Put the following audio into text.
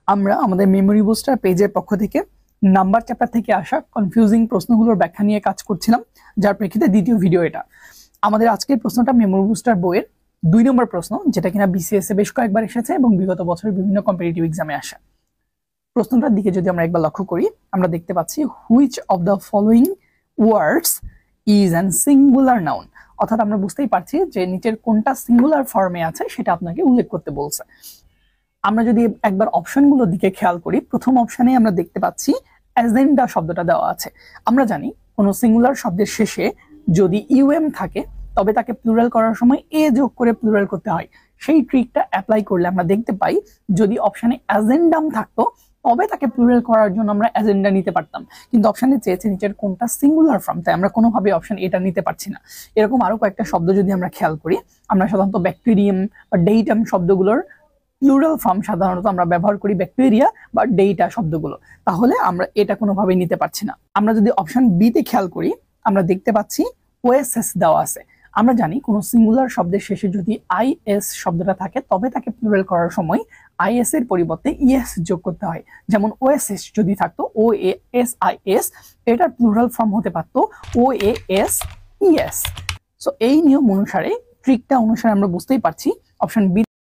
আমরা আমাদের memory booster পেজের পক্ষ থেকে নাম্বার চ্যাপ্টার থেকে আসা কনফিউজিং প্রশ্নগুলোর ব্যাখ্যা নিয়ে কাজ করছিলাম, যার প্রেক্ষিতে দ্বিতীয় ভিডিও এটা। আমাদের আজকের প্রশ্নটা মেমরি বুস্টার বইয়ের 2 নম্বর প্রশ্ন, যেটা কিনা বিসিএস এ বেশ কয়েকবার এসেছে এবং বিগত বছরের বিভিন্ন কম্পিটিটিভ এক্সামে আসে। প্রশ্নটার দিকে যদি আমরা একবার লক্ষ্য করি, আমরা দেখতে পাচ্ছি which of the following words is an singular noun. অর্থাৎ আমরা বুঝতেই পারছি যে নিচের কোনটা সিঙ্গুলার ফর্মে আছে সেটা আপনাকে উল্লেখ করতে বলছে। আমরা যদি একবার অপশনগুলোর দিকে খেয়াল করি, প্রথম অপশনে আমরা দেখতে পাচ্ছি অ্যাজেন্ডা শব্দটা দেওয়া আছে। আমরা জানি কোনো সিঙ্গুলার শব্দের শেষে যদি ইউএম থাকে তবে তাকে প্লুরাল করার সময় এ যোগ করে প্লুরাল করতে হয়। সেই ট্রিকটা অ্যাপ্লাই করলে আমরা দেখতে পাই যদি অপশনে অ্যাজেন্ডাম থাকতো তবে তাকে প্লুরাল করার জন্য আমরা অ্যাজেন্ডা নিতে পারতাম, কিন্তু অপশনে চেয়েছে নিচের কোনটা সিঙ্গুলার ফর্ম, তাই আমরা কোনোভাবে অপশন এটা নিতে পারছি না। এরকম আরো কয়েকটা শব্দ যদি আমরা খেয়াল করি, আমরা সাধারণত ব্যাকটেরিয়াম বা ডেইটাম শব্দগুলোর প্লুরাল ফর্ম সাধারণত আমরা ব্যবহার করি ব্যাকটেরিয়া বা ডেটা শব্দগুলো, তাহলে আমরা এটা কোনোভাবে নিতে পারছি না। আমরা যদি অপশন বি তে খেয়াল করি, আমরা দেখতে পাচ্ছি ওএসএস দেওয়া আছে। আমরা জানি কোনো সিঙ্গুলার শব্দের শেষে যদি আইএস শব্দটা থাকে তবে তাকে প্লুরাল করার সময় আইএস এর পরিবর্তে ইএস যোগ করতে হয়। যেমন ওএসএস যদি থাকতো ও এ এস আই এস, এটার প্লুরাল ফর্ম হতে পারতো ও এ এস ইএস। সো এই নিয়ম অনুসারে, ট্রিকটা অনুসারে আমরা বুঝতেই পারছি অপশন বি